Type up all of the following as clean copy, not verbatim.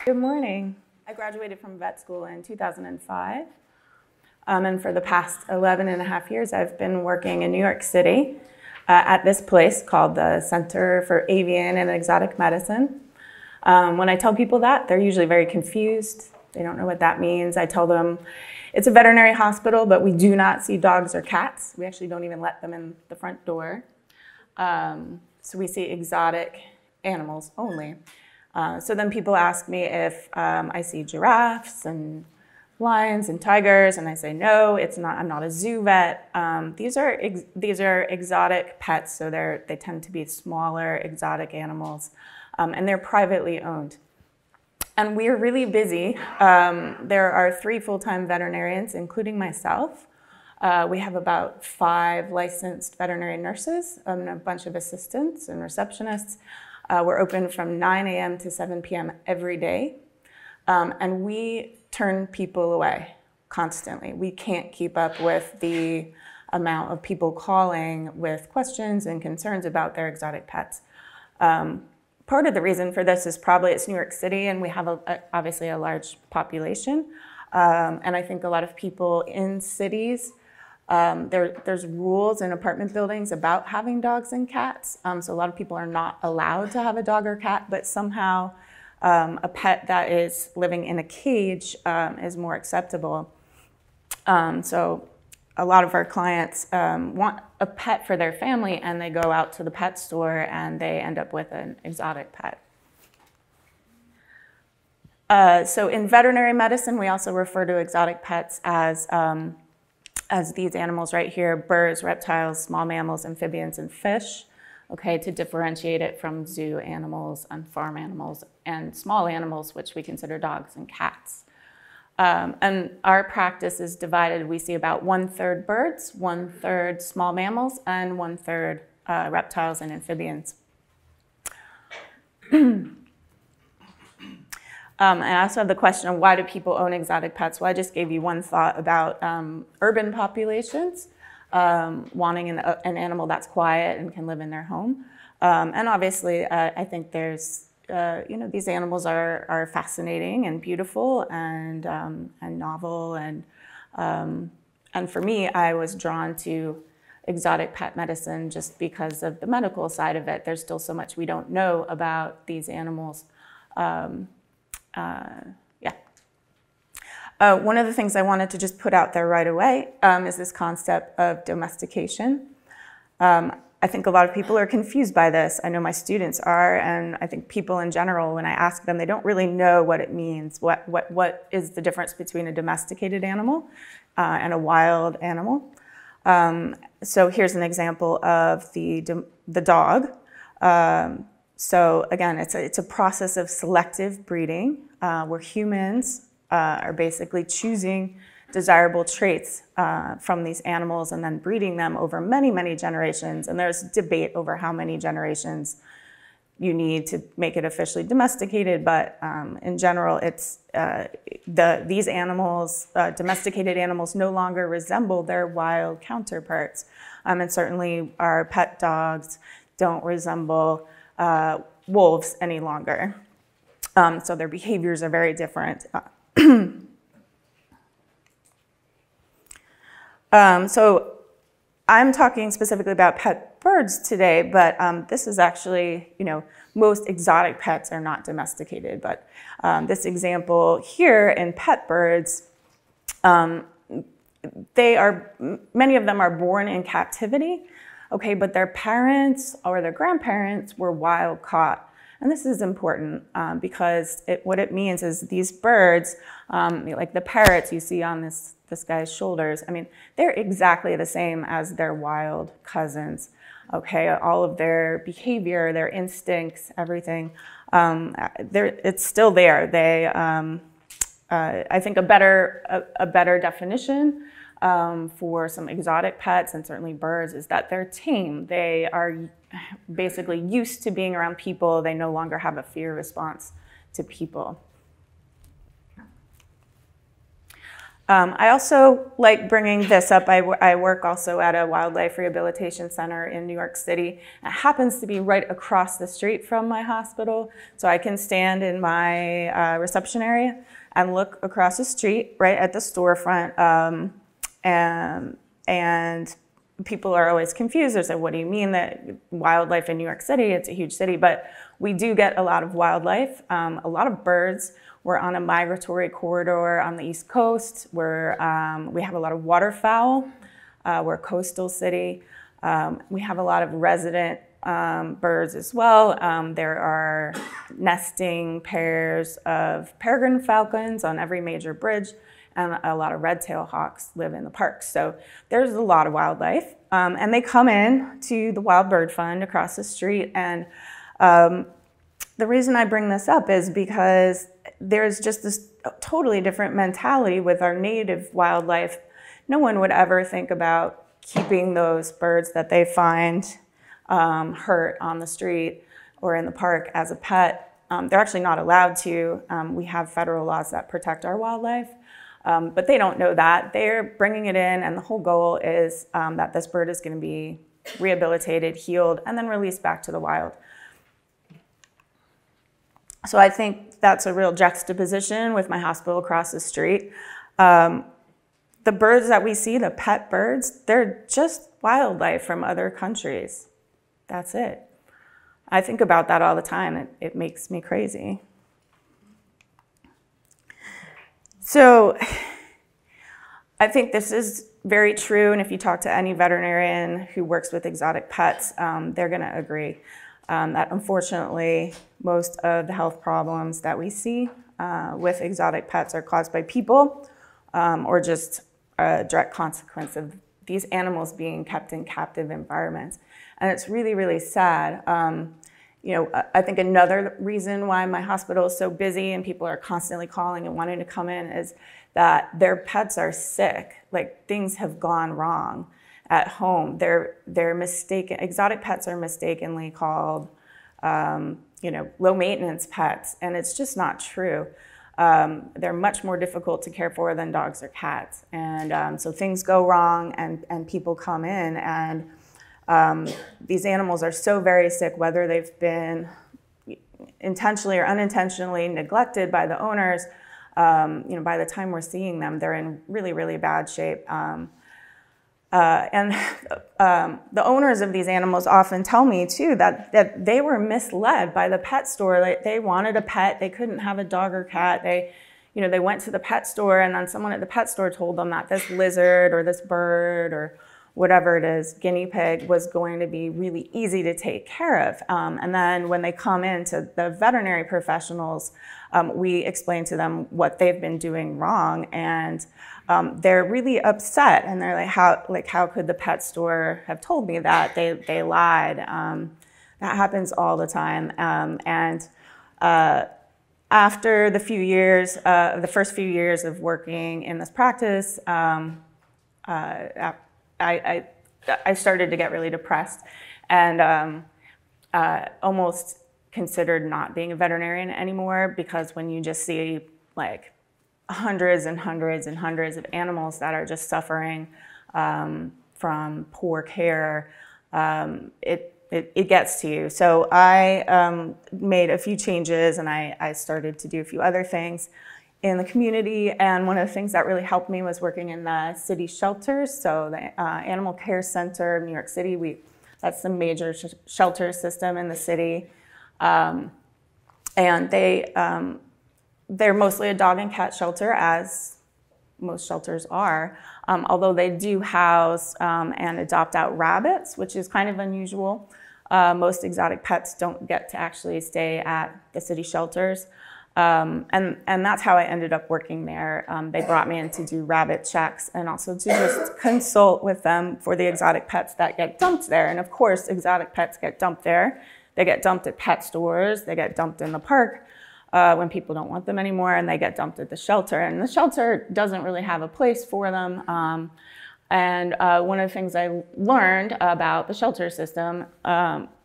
Good morning. I graduated from vet school in 2005. And for the past 11 and a half years, I've been working in New York City at this place called the Center for Avian and Exotic Medicine. When I tell people that, they're usually very confused. They don't know what that means. I tell them it's a veterinary hospital, but we do not see dogs or cats. We actually don't even let them in the front door. So we see exotic animals only. So then people ask me if I see giraffes and lions and tigers, and I say no, it's not. I'm not a zoo vet. These are exotic pets, so they tend to be smaller exotic animals, and they're privately owned. And we're really busy. There are 3 full-time veterinarians, including myself. We have about 5 licensed veterinary nurses and a bunch of assistants and receptionists. We're open from 9 a.m. to 7 p.m. every day. And we turn people away constantly. We can't keep up with the amount of people calling with questions and concerns about their exotic pets. Part of the reason for this is probably it's New York City, and we have obviously a large population. And I think a lot of people in cities, there's rules in apartment buildings about having dogs and cats. So a lot of people are not allowed to have a dog or cat, but somehow a pet that is living in a cage is more acceptable. So a lot of our clients want a pet for their family, and they go out to the pet store and they end up with an exotic pet. So in veterinary medicine, we also refer to exotic pets as these animals right here: birds, reptiles, small mammals, amphibians, and fish, okay, to differentiate it from zoo animals and farm animals and small animals, which we consider dogs and cats. And our practice is divided. We see about 1/3 birds, 1/3 small mammals, and 1/3 reptiles and amphibians. And I also have the question of why do people own exotic pets? Well, I just gave you one thought about urban populations wanting an animal that's quiet and can live in their home. And obviously, I think there's, these animals are fascinating and beautiful and novel. And for me, I was drawn to exotic pet medicine just because of the medical side of it. There's still so much we don't know about these animals. One of the things I wanted to just put out there right away is this concept of domestication. I think a lot of people are confused by this. I know my students are, and I think people in general, when I ask them, they don't really know what it means. What is the difference between a domesticated animal and a wild animal? So here's an example of the dog. So again, it's a process of selective breeding where humans are basically choosing desirable traits from these animals and then breeding them over many, many generations. And there's debate over how many generations you need to make it officially domesticated, but in general, it's these animals, domesticated animals, no longer resemble their wild counterparts. And certainly our pet dogs don't resemble wolves any longer. So their behaviors are very different. So I'm talking specifically about pet birds today, but this is actually, most exotic pets are not domesticated. But this example here in pet birds, many of them are born in captivity, okay, but their parents or their grandparents were wild caught. And this is important because what it means is these birds, like the parrots you see on this guy's shoulders, I mean, they're exactly the same as their wild cousins, okay? All of their behavior, their instincts, everything, it's still there. I think a better definition for some exotic pets and certainly birds is that they're tame. They are basically used to being around people. They no longer have a fear response to people. I also like bringing this up. I work also at a wildlife rehabilitation center in New York City. It happens to be right across the street from my hospital, so I can stand in my reception area and look across the street right at the storefront. And people are always confused. They say, what do you mean that wildlife in New York City? It's a huge city, but we do get a lot of wildlife, a lot of birds. We're on a migratory corridor on the East Coast. We have a lot of waterfowl. We're a coastal city. We have a lot of resident birds as well. There are nesting pairs of peregrine falcons on every major bridge, and a lot of red-tailed hawks live in the parks. So there's a lot of wildlife. And they come in to the Wild Bird Fund across the street. And the reason I bring this up is because there's just this totally different mentality with our native wildlife. No one would ever think about keeping those birds that they find hurt on the street or in the park as a pet. They're actually not allowed to. We have federal laws that protect our wildlife, but they don't know that. They're bringing it in, and the whole goal is that this bird is going to be rehabilitated, healed, and then released back to the wild. So I think that's a real juxtaposition with my hospital across the street. The birds that we see, the pet birds, they're just wildlife from other countries. That's it. I think about that all the time. It makes me crazy. So I think this is very true, and if you talk to any veterinarian who works with exotic pets, they're going to agree that unfortunately most of the health problems that we see with exotic pets are caused by people or just a direct consequence of these animals being kept in captive environments. And it's really, really sad. You know, I think another reason why my hospital is so busy and people are constantly calling and wanting to come in is that their pets are sick. Like, things have gone wrong at home. They're mistaken. Exotic pets are mistakenly called, you know, low maintenance pets, and it's just not true. They're much more difficult to care for than dogs or cats, and so things go wrong, and people come in, and these animals are so very sick, whether they've been intentionally or unintentionally neglected by the owners. You know, by the time we're seeing them, they're in really, really bad shape. And the owners of these animals often tell me too that they were misled by the pet store. Like, they wanted a pet, they couldn't have a dog or cat. They went to the pet store, and then someone at the pet store told them that this lizard or this bird or whatever it is, guinea pig, was going to be really easy to take care of. And then when they come into the veterinary professionals, we explain to them what they've been doing wrong, and they're really upset, and they're like, how could the pet store have told me that? They lied. That happens all the time. After the first few years of working in this practice, I started to get really depressed, and almost considered not being a veterinarian anymore, because when you just see like hundreds and hundreds and hundreds of animals that are just suffering from poor care, it gets to you. So I made a few changes, and I started to do a few other things in the community, and one of the things that really helped me was working in the city shelters. So the Animal Care Center of New York City, that's the major shelter system in the city. And they're mostly a dog and cat shelter, as most shelters are, although they do house and adopt out rabbits, which is kind of unusual. Most exotic pets don't get to actually stay at the city shelters. And that's how I ended up working there. They brought me in to do rabbit checks and also to just consult with them for the exotic pets that get dumped there. And of course, exotic pets get dumped there. They get dumped at pet stores. They get dumped in the park when people don't want them anymore, and they get dumped at the shelter. And the shelter doesn't really have a place for them. And one of the things I learned about the shelter system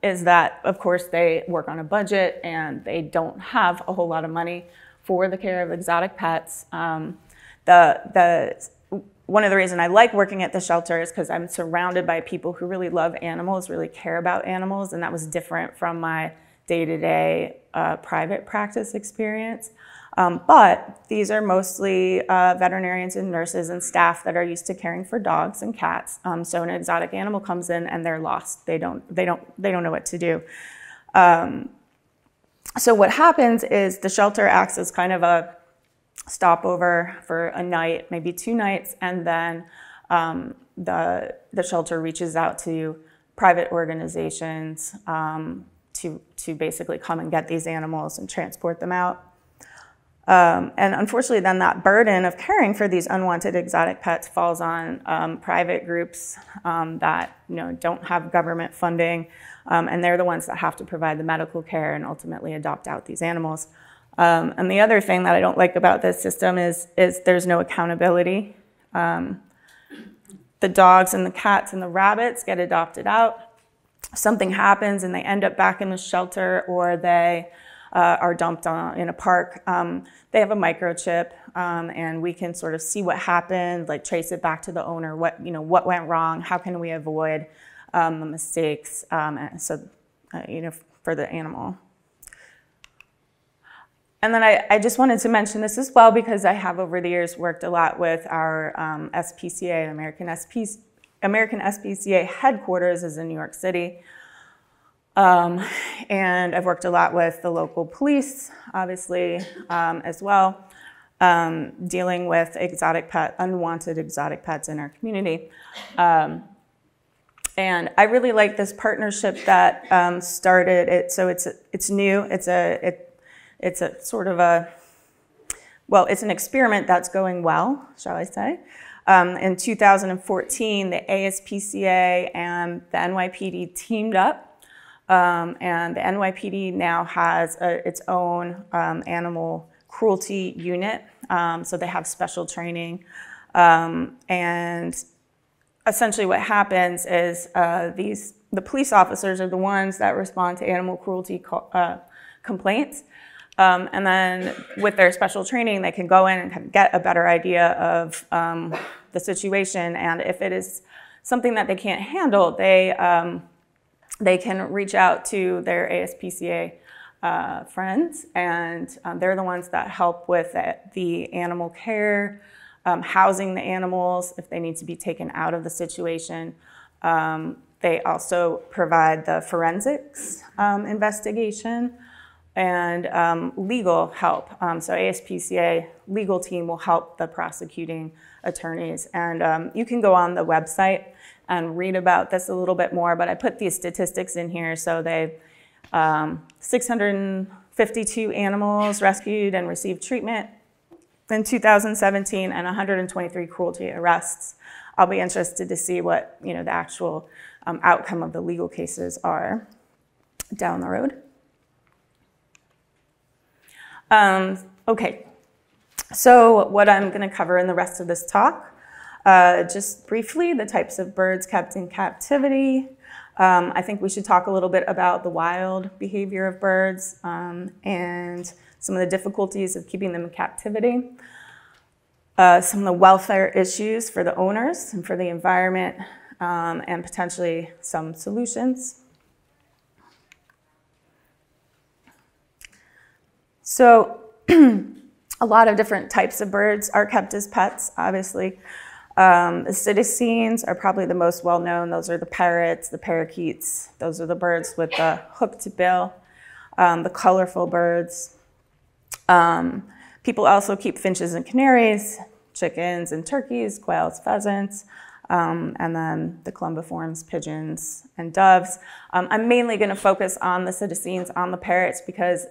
is that, of course, they work on a budget, and they don't have a whole lot of money for the care of exotic pets. One of the reasons I like working at the shelter is because I'm surrounded by people who really love animals, really care about animals, and that was different from my day-to-day private practice experience. But these are mostly veterinarians and nurses and staff that are used to caring for dogs and cats. So an exotic animal comes in and they're lost. They don't know what to do. So what happens is the shelter acts as kind of a stopover for a night, maybe 2 nights, and then the shelter reaches out to private organizations to basically come and get these animals and transport them out. And unfortunately, then that burden of caring for these unwanted exotic pets falls on private groups that don't have government funding, and they're the ones that have to provide the medical care and ultimately adopt out these animals. And the other thing that I don't like about this system is there's no accountability. The dogs and the cats and the rabbits get adopted out. Something happens and they end up back in the shelter, or they are dumped in a park. They have a microchip, and we can sort of see what happened, like trace it back to the owner, what went wrong, how can we avoid the mistakes, for the animal. And then I just wanted to mention this as well because I have over the years worked a lot with our SPCA, American SPCA headquarters is in New York City. And I've worked a lot with the local police, obviously, as well, dealing with unwanted exotic pets in our community. And I really like this partnership that started it. So it's new. It's an experiment that's going well, shall I say. In 2014, the ASPCA and the NYPD teamed up. And the NYPD now has its own animal cruelty unit. So they have special training. And essentially what happens is the police officers are the ones that respond to animal cruelty complaints. And then with their special training, they can go in and kind of get a better idea of the situation. And if it is something that they can't handle, they can reach out to their ASPCA friends, and they're the ones that help with the animal care, housing the animals if they need to be taken out of the situation. They also provide the forensics investigation and legal help. So ASPCA legal team will help the prosecuting attorneys. And you can go on the website and read about this a little bit more, but I put these statistics in here. So they 652 animals rescued and received treatment in 2017 and 123 cruelty arrests. I'll be interested to see what the actual outcome of the legal cases are down the road. Okay, so what I'm going to cover in the rest of this talk, just briefly, the types of birds kept in captivity. I think we should talk a little bit about the wild behavior of birds and some of the difficulties of keeping them in captivity. Some of the welfare issues for the owners and for the environment, and potentially some solutions. So a lot of different types of birds are kept as pets, obviously. The cetaceans are probably the most well-known. Those are the parrots, the parakeets. Those are the birds with the hooked bill, the colorful birds. People also keep finches and canaries, chickens and turkeys, quails, pheasants, and then the columbiforms, pigeons, and doves. I'm mainly going to focus on the cetaceans, on the parrots, because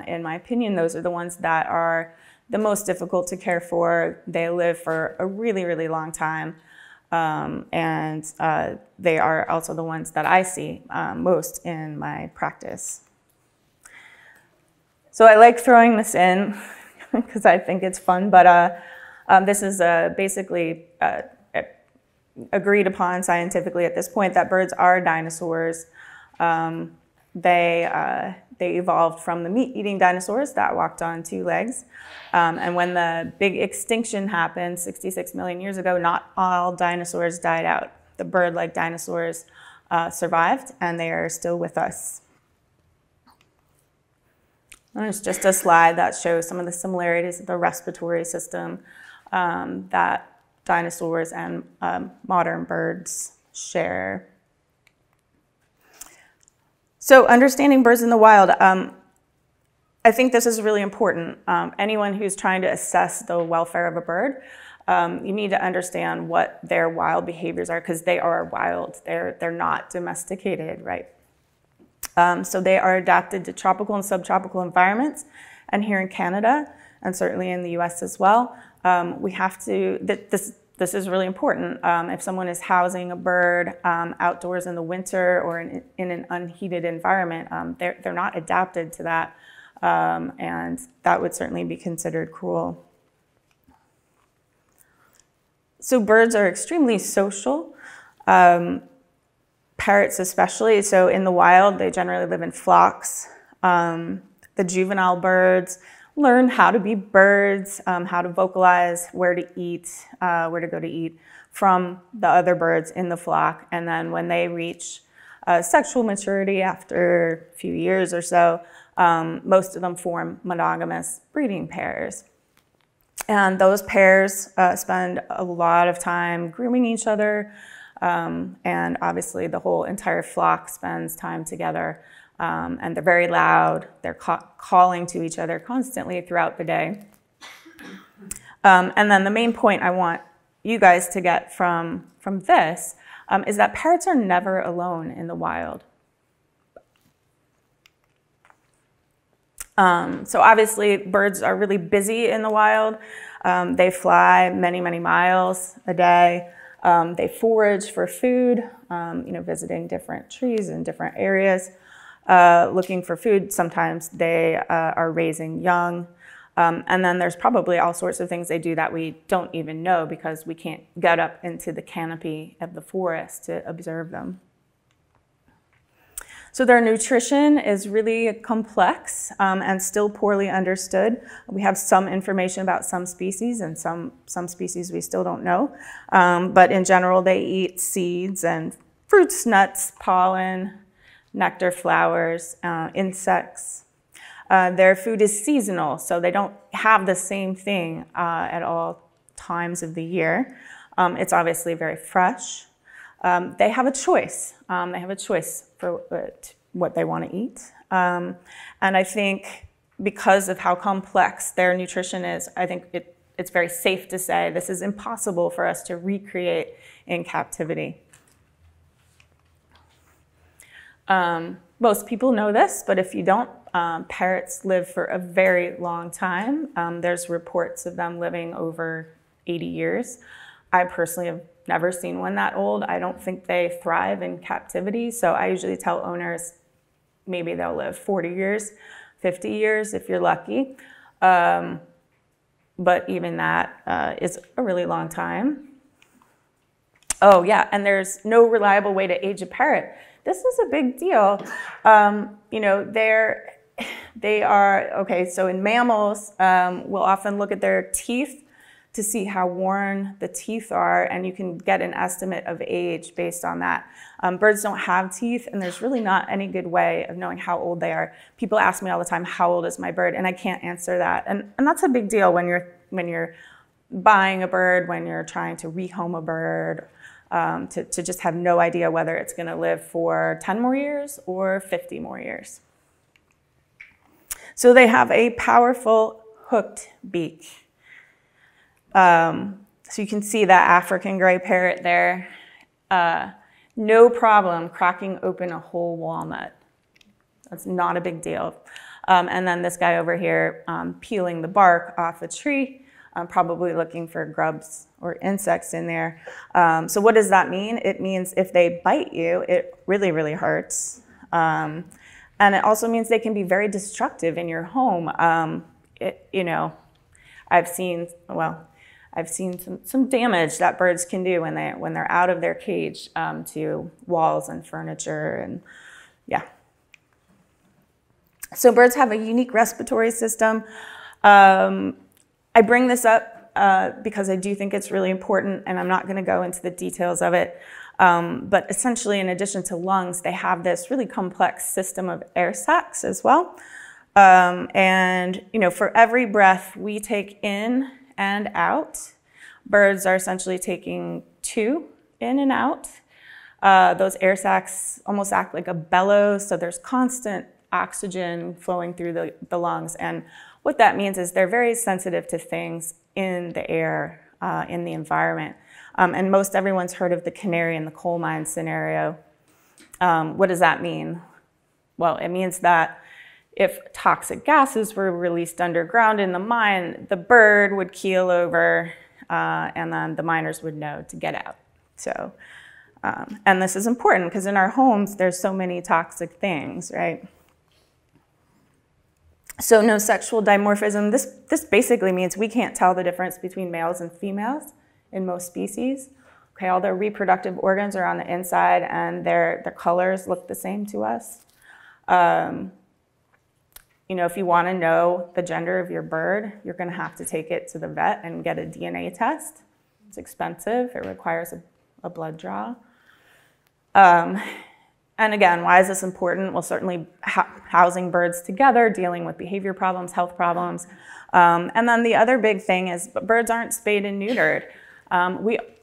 in my opinion, those are the ones that are the most difficult to care for. They live for a really, really long time, and they are also the ones that I see most in my practice. So I like throwing this in because I think it's fun, but this is basically agreed upon scientifically at this point that birds are dinosaurs. They evolved from the meat-eating dinosaurs that walked on 2 legs. And when the big extinction happened 66 million years ago, not all dinosaurs died out. The bird-like dinosaurs survived, and they are still with us. There's just a slide that shows some of the similarities of the respiratory system that dinosaurs and modern birds share. So understanding birds in the wild, I think this is really important. Anyone who's trying to assess the welfare of a bird, you need to understand what their wild behaviors are, because they are wild. They're not domesticated, right? So they are adapted to tropical and subtropical environments. And here in Canada, and certainly in the US as well, we have to, this is really important. If someone is housing a bird outdoors in the winter or in an unheated environment, they're not adapted to that. And that would certainly be considered cruel. So birds are extremely social, parrots especially. So in the wild, they generally live in flocks. The juvenile birds learn how to be birds, how to vocalize, where to eat, where to go to eat from the other birds in the flock. And then when they reach sexual maturity after a few years or so, most of them form monogamous breeding pairs. And those pairs spend a lot of time grooming each other, and obviously the whole entire flock spends time together. And they're very loud. They're calling to each other constantly throughout the day. And then the main point I want you guys to get from this is that parrots are never alone in the wild. So obviously birds are really busy in the wild. They fly many, many miles a day. They forage for food, visiting different trees in different areas, looking for food. Sometimes they are raising young. And then there's probably all sorts of things they do that we don't even know because we can't get up into the canopy of the forest to observe them. So their nutrition is really complex and still poorly understood. We have some information about some species, and some species we still don't know. But in general, they eat seeds and fruits, nuts, pollen, nectar, flowers, insects. Their food is seasonal, so they don't have the same thing at all times of the year. It's obviously very fresh. They have a choice. They have a choice for what they want to eat. And I think because of how complex their nutrition is, I think it's very safe to say this is impossible for us to recreate in captivity. Most people know this, but if you don't, parrots live for a very long time. There's reports of them living over 80 years. I personally have never seen one that old. I don't think they thrive in captivity. So I usually tell owners maybe they'll live 40 years, 50 years if you're lucky. But even that is a really long time. Oh yeah, and there's no reliable way to age a parrot. This is a big deal. They are, okay, so in mammals, we'll often look at their teeth to see how worn the teeth are, and you can get an estimate of age based on that. Birds don't have teeth, and there's really not any good way of knowing how old they are. People ask me all the time, how old is my bird? And I can't answer that. And that's a big deal when you're buying a bird, when you're trying to rehome a bird, to just have no idea whether it's gonna live for 10 more years or 50 more years. So they have a powerful hooked beak. So you can see that African gray parrot there, no problem cracking open a whole walnut. That's not a big deal. And then this guy over here peeling the bark off a tree, probably looking for grubs or insects in there. So what does that mean? It means if they bite you, it really, really hurts. And it also means they can be very destructive in your home. I've seen some damage that birds can do when they're out of their cage to walls and furniture, and yeah. So birds have a unique respiratory system. I bring this up because I do think it's really important, and I'm not going to go into the details of it. But essentially, in addition to lungs, they have this really complex system of air sacs as well. And for every breath we take in and out, birds are essentially taking 2 in and out. Those air sacs almost act like a bellows, so there's constant oxygen flowing through the lungs. And what that means is they're very sensitive to things in the air, in the environment. And most everyone's heard of the canary in the coal mine scenario. What does that mean? Well, it means that if toxic gases were released underground in the mine, the bird would keel over, and then the miners would know to get out. So, and this is important because in our homes, there's so many toxic things, right? So no sexual dimorphism. This basically means we can't tell the difference between males and females in most species. Okay, all their reproductive organs are on the inside, and their colors look the same to us. If you want to know the gender of your bird, you're going to have to take it to the vet and get a DNA test. It's expensive. It requires a blood draw. And again, why is this important? Well, certainly housing birds together, dealing with behavior problems, health problems. And then the other big thing is birds aren't spayed and neutered.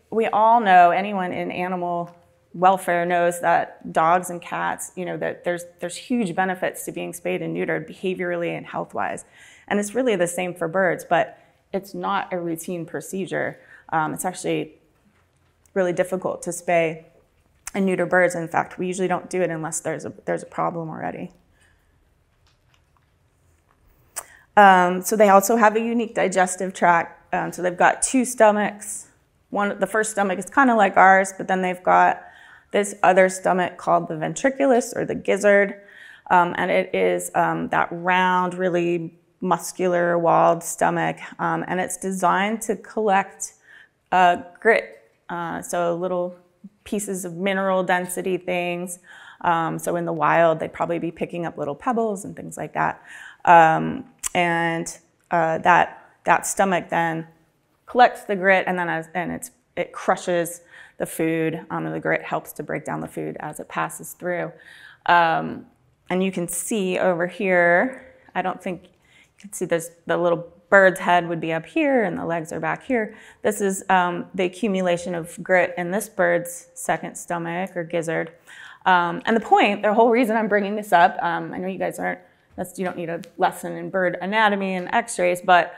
We all know, anyone in animal welfare knows that dogs and cats, that there's huge benefits to being spayed and neutered behaviorally and health-wise. And it's really the same for birds, but it's not a routine procedure. It's actually really difficult to spay and neuter birds. In fact, we usually don't do it unless there's a problem already. So they also have a unique digestive tract. So they've got 2 stomachs. The first stomach is kind of like ours, but then they've got this other stomach called the ventriculus, or the gizzard. And it is that round, really muscular, walled stomach. And it's designed to collect grit, so little pieces of mineral density things. So in the wild, they'd probably be picking up little pebbles and things like that. That stomach then collects the grit, and then it crushes the food. And the grit helps to break down the food as it passes through. And you can see over here, I don't think you can see this, the little bird's head would be up here and the legs are back here. This is the accumulation of grit in this bird's second stomach, or gizzard. And the whole reason I'm bringing this up, I know you guys you don't need a lesson in bird anatomy and x-rays, but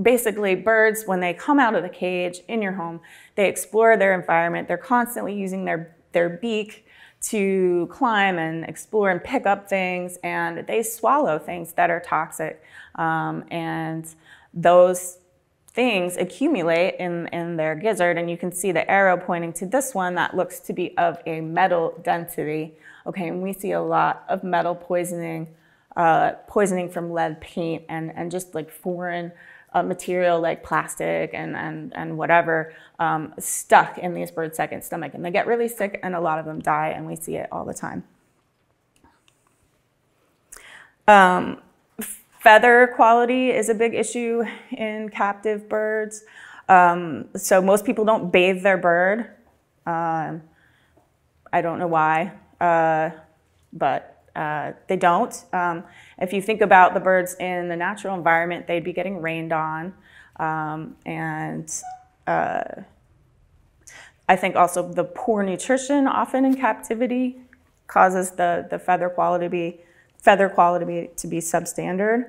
basically birds, when they come out of the cage in your home, they explore their environment. They're constantly using their beak to climb and explore and pick up things, and they swallow things that are toxic. And those things accumulate in their gizzard, and you can see the arrow pointing to this one that looks to be of a metal density. Okay, and we see a lot of metal poisoning, poisoning from lead paint and just like foreign material like plastic and whatever stuck in these birds' second stomach. And they get really sick, and a lot of them die, and we see it all the time. Feather quality is a big issue in captive birds. So most people don't bathe their bird. I don't know why, but they don't. If you think about the birds in the natural environment, they'd be getting rained on. I think also the poor nutrition often in captivity causes the feather quality to be substandard.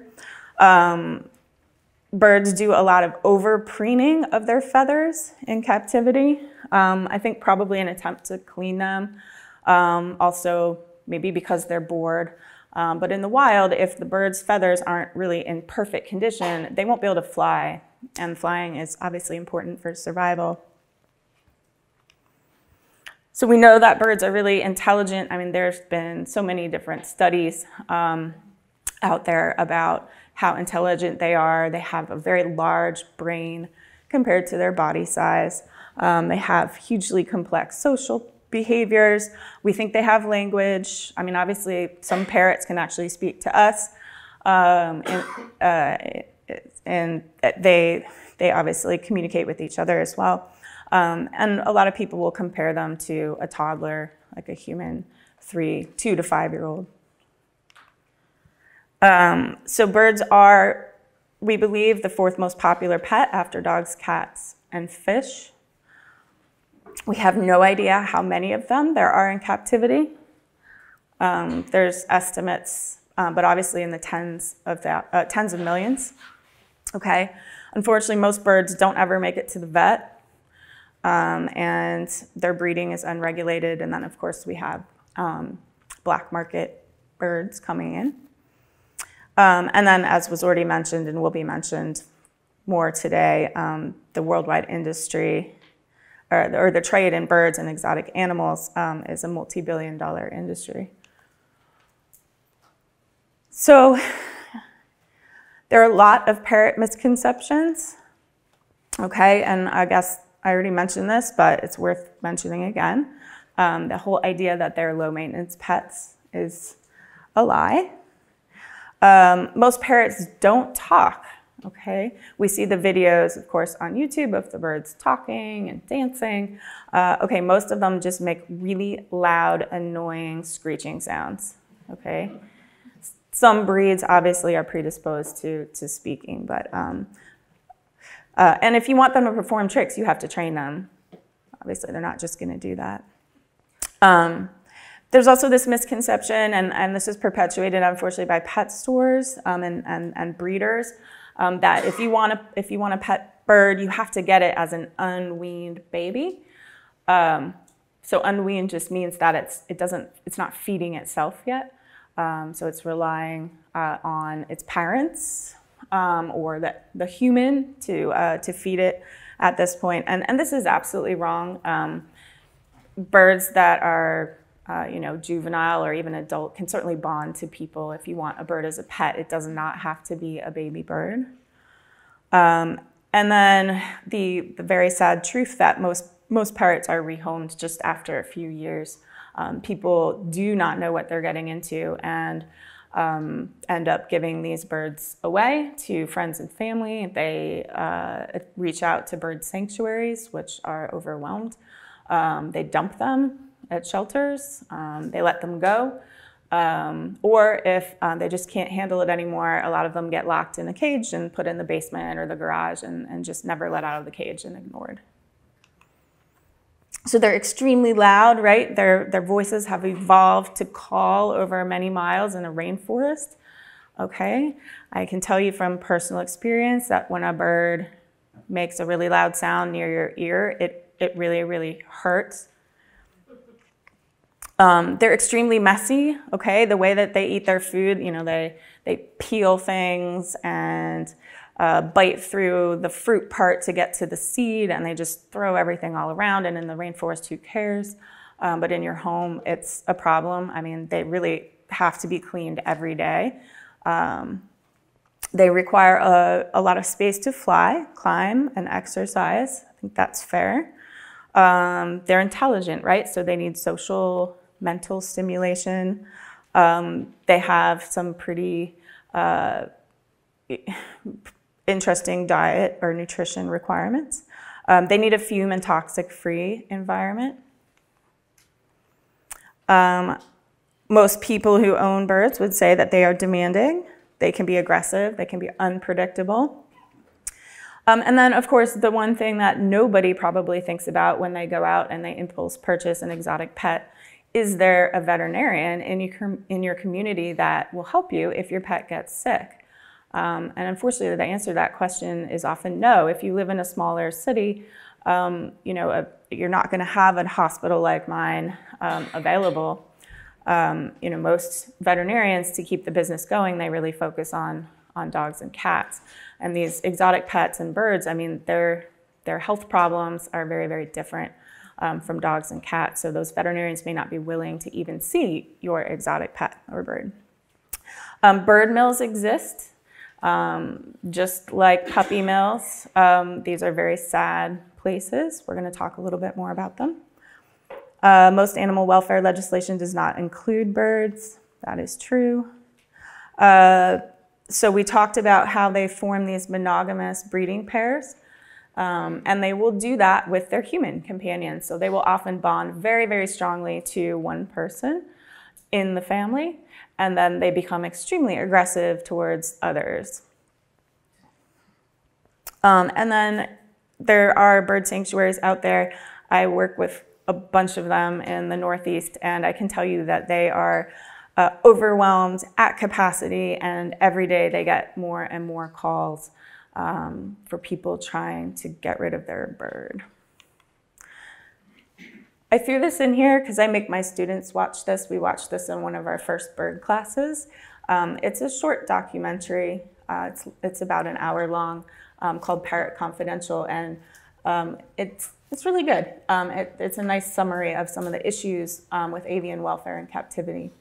Birds do a lot of over-preening of their feathers in captivity. I think probably an attempt to clean them. Also, maybe because they're bored. But in the wild, if the bird's feathers aren't really in perfect condition, they won't be able to fly. And flying is obviously important for survival. So we know that birds are really intelligent. I mean, there's been so many different studies out there about how intelligent they are. They have a very large brain compared to their body size. They have hugely complex social behaviors. We think they have language. I mean, obviously, some parrots can actually speak to us, and they obviously communicate with each other as well. And a lot of people will compare them to a toddler, like a human 2 to 5 year old. So birds are, we believe, the 4th most popular pet after dogs, cats, and fish. We have no idea how many of them there are in captivity. There's estimates, but obviously in the tens of millions. Okay. Unfortunately, most birds don't ever make it to the vet, and their breeding is unregulated. And then, of course, we have black market birds coming in. And then, as was already mentioned and will be mentioned more today, the worldwide industry, or the trade in birds and exotic animals, is a multi-billion-dollar industry. So there are a lot of parrot misconceptions, okay? And I guess I already mentioned this, but it's worth mentioning again. The whole idea that they're low-maintenance pets is a lie. Most parrots don't talk, okay? We see the videos, of course, on YouTube of the birds talking and dancing. Okay, most of them just make really loud, annoying, screeching sounds, okay? Some breeds obviously are predisposed to speaking, but, and if you want them to perform tricks, you have to train them. Obviously, they're not just gonna do that. There's also this misconception, and this is perpetuated, unfortunately, by pet stores and breeders, that if you want a pet bird, you have to get it as an unweaned baby. So unweaned just means that it's not feeding itself yet. So it's relying on its parents or the human to feed it at this point. And this is absolutely wrong. Birds that are juvenile or even adult can certainly bond to people. If you want a bird as a pet, it does not have to be a baby bird. And then the very sad truth that most parrots are rehomed just after a few years. People do not know what they're getting into and end up giving these birds away to friends and family. They reach out to bird sanctuaries, which are overwhelmed. They dump them at shelters, they let them go, or if they just can't handle it anymore, a lot of them get locked in a cage and put in the basement or the garage and just never let out of the cage and ignored. So they're extremely loud, right? Their voices have evolved to call over many miles in a rainforest, okay? I can tell you from personal experience that when a bird makes a really loud sound near your ear, it really, really hurts. They're extremely messy, okay? The way that they eat their food, they peel things and bite through the fruit part to get to the seed, and they just throw everything all around. And in the rainforest, who cares? But in your home, it's a problem. I mean, they really have to be cleaned every day. They require a lot of space to fly, climb, and exercise. I think that's fair. They're intelligent, right? So they need social, mental stimulation. They have some pretty interesting diet or nutrition requirements. They need a fume and toxic-free environment. Most people who own birds would say that they are demanding. They can be aggressive. They can be unpredictable. And then, of course, the one thing that nobody probably thinks about when they go out and they impulse purchase an exotic pet is there a veterinarian in your community that will help you if your pet gets sick? And unfortunately, the answer to that question is often no. If you live in a smaller city, you're not going to have a hospital like mine available. Most veterinarians, to keep the business going, they really focus on dogs and cats. And these exotic pets and birds, I mean, their health problems are very, very different from dogs and cats. So those veterinarians may not be willing to even see your exotic pet or bird. Bird mills exist, just like puppy mills. These are very sad places. We're going to talk a little bit more about them. Most animal welfare legislation does not include birds. That is true. So we talked about how they form these monogamous breeding pairs. And they will do that with their human companions. So they will often bond very, very strongly to one person in the family, and then they become extremely aggressive towards others. And then there are bird sanctuaries out there. I work with a bunch of them in the Northeast, and I can tell you that they are overwhelmed at capacity, and every day they get more and more calls for people trying to get rid of their bird. I threw this in here because I make my students watch this. We watched this in one of our first bird classes. It's a short documentary. It's about an hour long, called Parrot Confidential, and it's really good. It's a nice summary of some of the issues with avian welfare in captivity.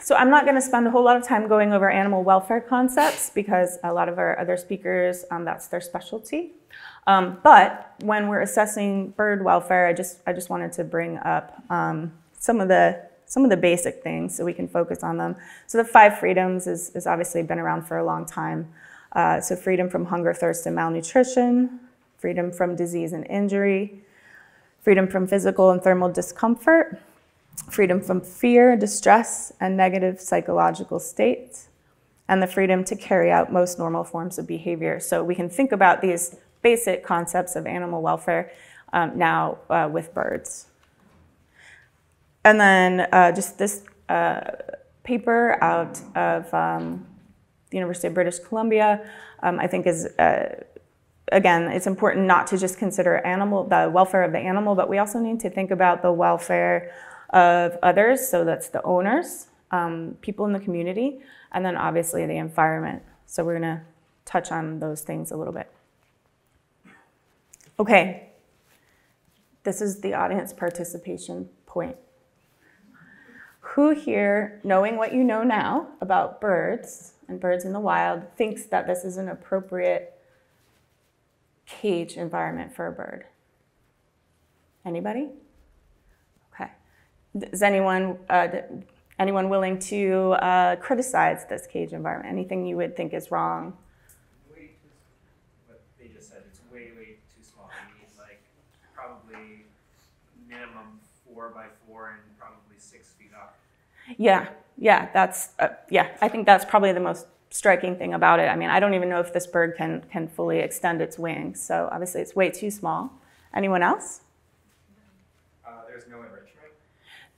So I'm not going to spend a whole lot of time going over animal welfare concepts because a lot of our other speakers, that's their specialty. But when we're assessing bird welfare, I just wanted to bring up some of the basic things so we can focus on them. So the 5 freedoms is obviously been around for a long time. So freedom from hunger, thirst, and malnutrition, freedom from disease and injury, freedom from physical and thermal discomfort, freedom from fear, distress, and negative psychological states, and the freedom to carry out most normal forms of behavior. So we can think about these basic concepts of animal welfare now with birds. And then just this paper out of the University of British Columbia, I think is, again, it's important not to just consider the welfare of the animal, but we also need to think about the welfare of others, so that's the owners, people in the community, and then obviously the environment. So we're gonna touch on those things a little bit. Okay, this is the audience participation point. Who here, knowing what you know now about birds and birds in the wild, thinks that this is an appropriate cage environment for a bird? Anybody? Is anyone willing to criticize this cage environment? Anything you would think is wrong? What they just said, it's way too small. We need like probably minimum 4 by 4 and probably 6 feet up. Yeah, that's I think that's probably the most striking thing about it. I mean, I don't even know if this bird can fully extend its wings, so obviously it's way too small. Anyone else? There's no enrichment.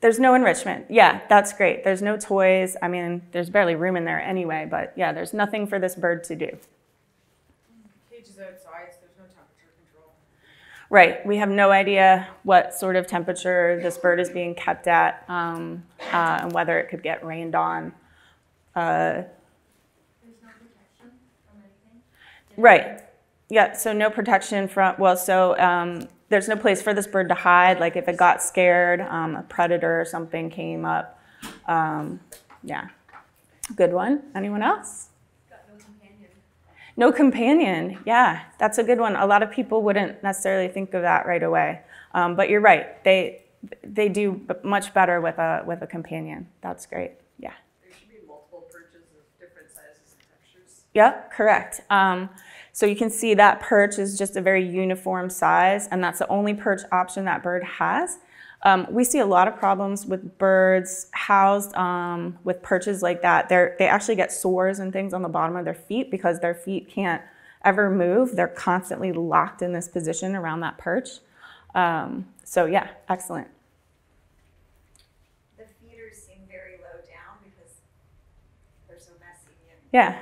There's no enrichment. Yeah, that's great. There's no toys. I mean, there's barely room in there anyway, but yeah, there's nothing for this bird to do. Cage is outside, so there's no temperature control. Right. We have no idea what sort of temperature this bird is being kept at, and whether it could get rained on. There's no protection from anything? Right. Yeah, so no protection from, there's no place for this bird to hide. Like if it got scared, a predator or something came up. Yeah, good one. Anyone else? Got no companion. No companion, yeah, that's a good one. A lot of people wouldn't necessarily think of that right away. But you're right, they do much better with a companion. That's great, yeah. There should be multiple perches of different sizes and textures. Yeah, correct. So you can see that perch is just a very uniform size, and that's the only perch option that bird has. We see a lot of problems with birds housed with perches like that. They actually get sores and things on the bottom of their feet because their feet can't ever move. They're constantly locked in this position around that perch. So yeah, excellent. The feeders seem very low down because they're so messy and Yeah.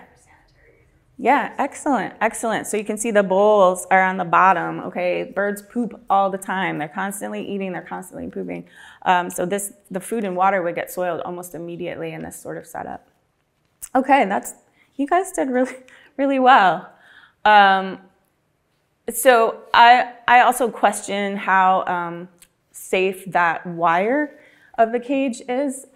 Yeah, excellent, excellent. So you can see the bowls are on the bottom, okay? Birds poop all the time. They're constantly eating, they're constantly pooping. So the food and water would get soiled almost immediately in this sort of setup. Okay, you guys did really, really well. So I also question how safe that wire of the cage is.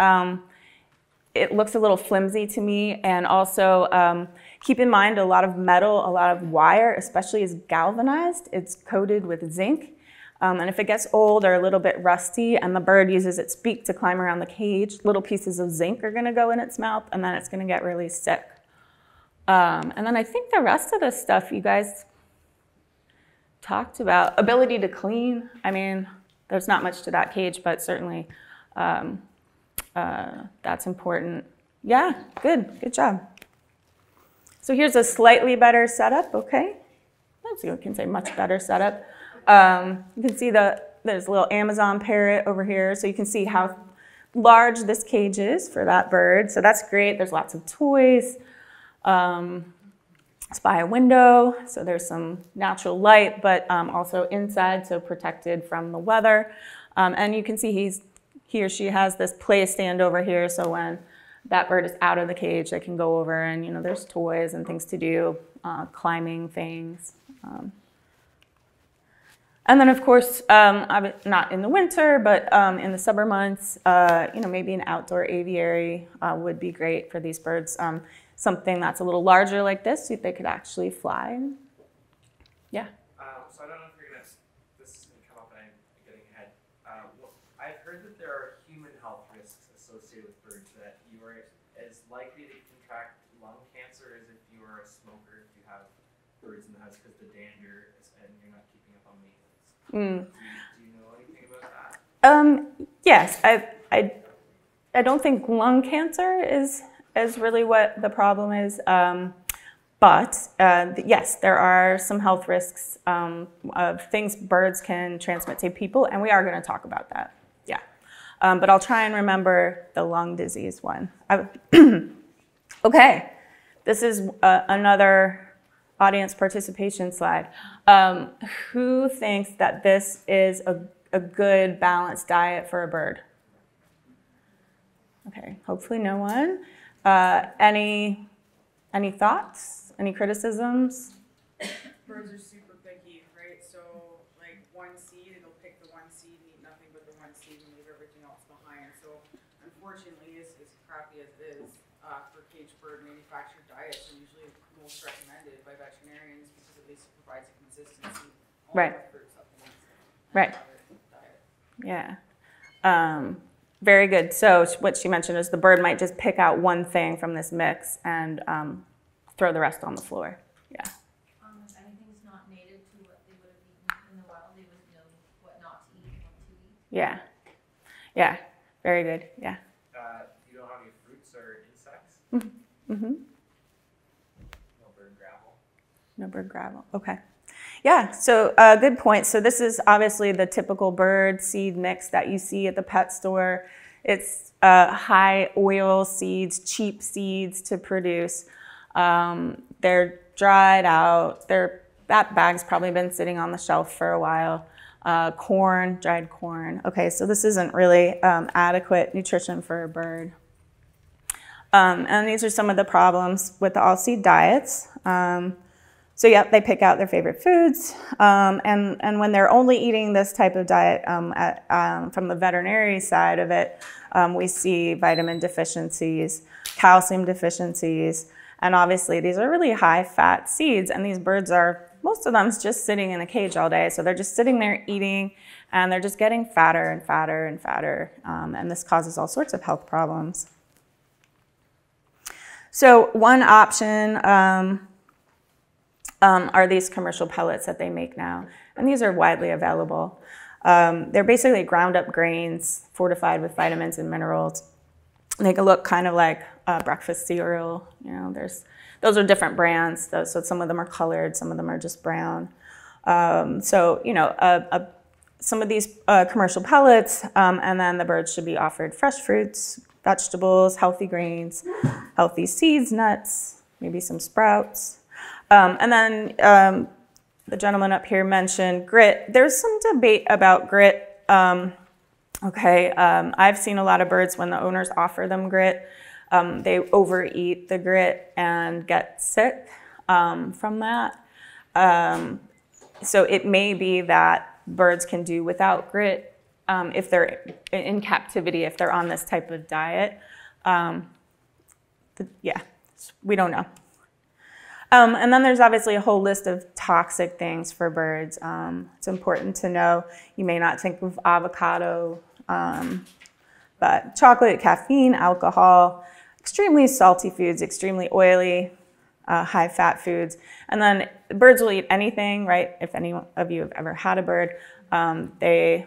It looks a little flimsy to me, and also keep in mind a lot of metal, a lot of wire, especially is galvanized. It's coated with zinc. And if it gets old or a little bit rusty and the bird uses its beak to climb around the cage, little pieces of zinc are going to go in its mouth, and then it's going to get really sick. And then I think the rest of the stuff you guys talked about. Ability to clean. I mean, there's not much to that cage, but certainly that's important. Yeah, good job. So here's a slightly better setup, okay? You can say much better setup. You can see there's a little Amazon parrot over here, so you can see how large this cage is for that bird. So that's great. There's lots of toys. It's by a window, so there's some natural light, but also inside, so protected from the weather. And you can see he or she has this play stand over here, so when that bird is out of the cage, they can go over and, there's toys and things to do, climbing things. And then, of course, not in the winter, but in the summer months, maybe an outdoor aviary would be great for these birds. Something that's a little larger like this, so they could actually fly. Yeah. So I don't know if you're gonna. This is gonna come up, and I'm getting ahead. I've heard that there are human health risks associated with birds. That you are as likely to contract lung cancer as if you are a smoker if you have birds in the house because the dander is, and you're not keeping up on maintenance. Do you know anything about that? Yes, I don't think lung cancer is really what the problem is. But yes, there are some health risks of things birds can transmit to people, and we are going to talk about that. Yeah. But I'll try and remember the lung disease one. Okay, this is another audience participation slide. Who thinks that this is a good balanced diet for a bird? Okay, hopefully no one. Any thoughts? Any criticisms? Birds are super picky, right? So, like one seed, it'll pick the one seed and eat nothing but the one seed and leave everything else behind. So, unfortunately, as crappy as it is, for cage bird manufactured diets are usually most recommended by veterinarians because at least it provides a consistency. Right. Bird supplements and Right. diet. Yeah. Very good. So what she mentioned is the bird might just pick out one thing from this mix and throw the rest on the floor. Yeah. If anything's not native to what they would have eaten in the wild, they would know what not to eat and what to eat. Yeah. Yeah. Very good. Yeah. You don't have any fruits or insects? Mm-hmm. No bird gravel? No bird gravel. Okay. Yeah, so good point. So this is obviously the typical bird seed mix that you see at the pet store. It's high oil seeds, cheap seeds to produce. They're dried out. That bag's probably been sitting on the shelf for a while. Corn, dried corn. Okay, so this isn't really adequate nutrition for a bird. And these are some of the problems with the all-seed diets. So yeah, they pick out their favorite foods, and when they're only eating this type of diet from the veterinary side of it, we see vitamin deficiencies, calcium deficiencies, and obviously these are really high-fat seeds, and these birds are, most of them, just sitting in a cage all day, so they're just sitting there eating, and they're just getting fatter and fatter and fatter, and this causes all sorts of health problems. So one option are these commercial pellets that they make now. And these are widely available. They're basically ground up grains fortified with vitamins and minerals. They can look kind of like breakfast cereal. Those are different brands. So some of them are colored, some of them are just brown. Some of these commercial pellets, and then the birds should be offered fresh fruits, vegetables, healthy grains, healthy seeds, nuts, maybe some sprouts. And then the gentleman up here mentioned grit. There's some debate about grit. I've seen a lot of birds when the owners offer them grit, they overeat the grit and get sick from that. So it may be that birds can do without grit if they're in captivity, if they're on this type of diet. We don't know. And then there's obviously a whole list of toxic things for birds. It's important to know. You may not think of avocado, but chocolate, caffeine, alcohol, extremely salty foods, extremely oily, high-fat foods. And then birds will eat anything, right? If any of you have ever had a bird, they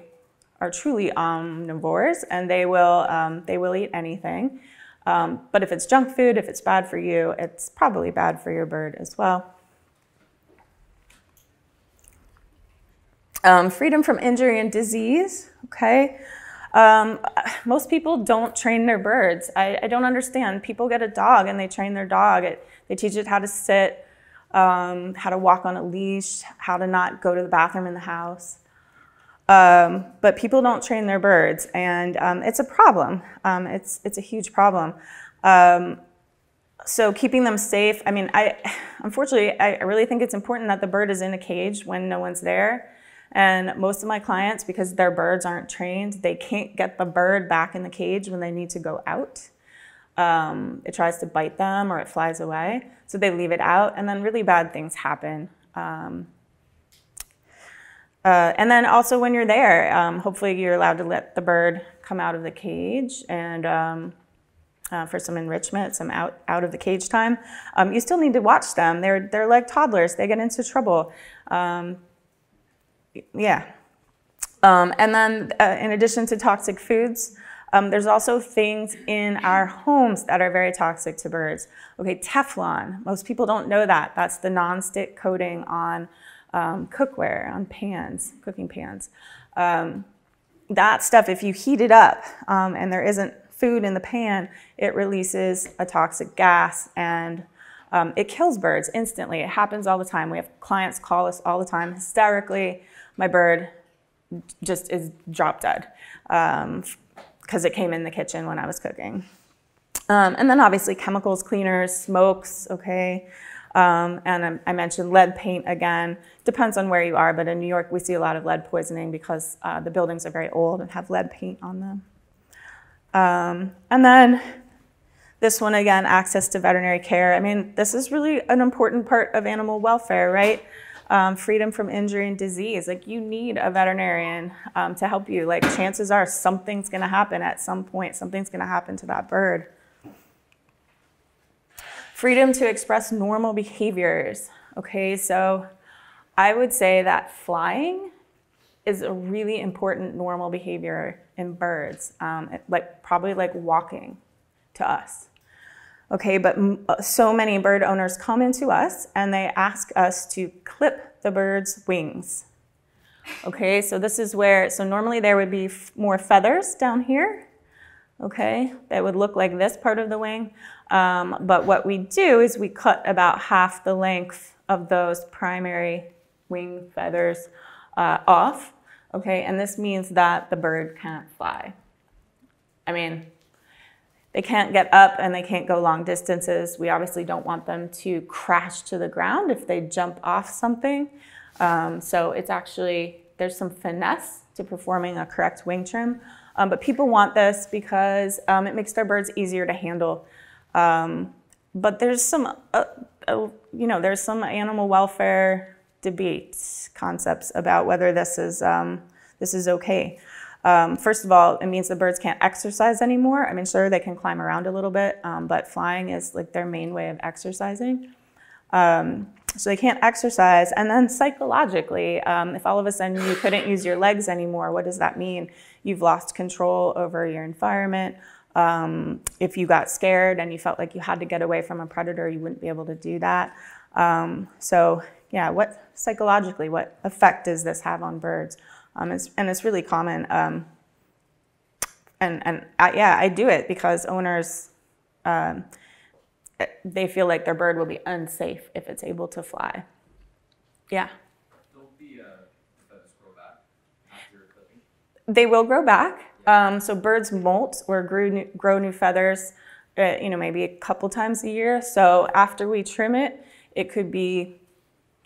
are truly omnivores, and they will eat anything. But if it's junk food, if it's bad for you, it's probably bad for your bird as well. Freedom from injury and disease, okay? Most people don't train their birds. I don't understand. People get a dog and they train their dog. They teach it how to sit, how to walk on a leash, how to not go to the bathroom in the house. But people don't train their birds, and it's a problem. It's a huge problem. So keeping them safe, I mean, unfortunately, I really think it's important that the bird is in a cage when no one's there. And most of my clients, because their birds aren't trained, they can't get the bird back in the cage when they need to go out. It tries to bite them or it flies away. So they leave it out, and then really bad things happen. And then also when you're there, hopefully you're allowed to let the bird come out of the cage and for some enrichment, some out of the cage time. You still need to watch them. They're like toddlers. They get into trouble. Yeah. And then in addition to toxic foods, there's also things in our homes that are very toxic to birds. Okay, Teflon. Most people don't know that. That's the non-stick coating on cookware, on pans, cooking pans. That stuff, if you heat it up and there isn't food in the pan, it releases a toxic gas, and it kills birds instantly. It happens all the time. We have clients call us all the time hysterically. My bird just is drop dead because it came in the kitchen when I was cooking. And then obviously chemicals, cleaners, smokes, okay. And I mentioned lead paint again. Depends on where you are, but in New York we see a lot of lead poisoning because the buildings are very old and have lead paint on them. And then this one again, access to veterinary care. I mean, this is really an important part of animal welfare, right? Freedom from injury and disease. Like, you need a veterinarian to help you. Like, chances are something's gonna happen at some point. Something's gonna happen to that bird. Freedom to express normal behaviors. Okay, so I would say that flying is a really important normal behavior in birds, probably like walking to us. Okay, but so many bird owners come into us and they ask us to clip the bird's wings. Okay, so this is where, so normally there would be more feathers down here. Okay, that would look like this part of the wing. But what we do is we cut about half the length of those primary wing feathers off. Okay, and this means that the bird can't fly. I mean, they can't get up and they can't go long distances. We obviously don't want them to crash to the ground if they jump off something. So it's actually, there's some finesse to performing a correct wing trim. But people want this because it makes their birds easier to handle. But there's some, there's some animal welfare debates, concepts about whether this is okay. First of all, it means the birds can't exercise anymore. I mean, sure, they can climb around a little bit, but flying is like their main way of exercising. So they can't exercise. And then psychologically, if all of a sudden you couldn't use your legs anymore, what does that mean? You've lost control over your environment. If you got scared and you felt like you had to get away from a predator, you wouldn't be able to do that. So yeah, psychologically, what effect does this have on birds? And it's really common. I do it because owners, they feel like their bird will be unsafe if it's able to fly. Yeah? Don't the feathers grow back after clipping? They will grow back. So birds molt or grow new feathers, maybe a couple times a year. So after we trim it, it could be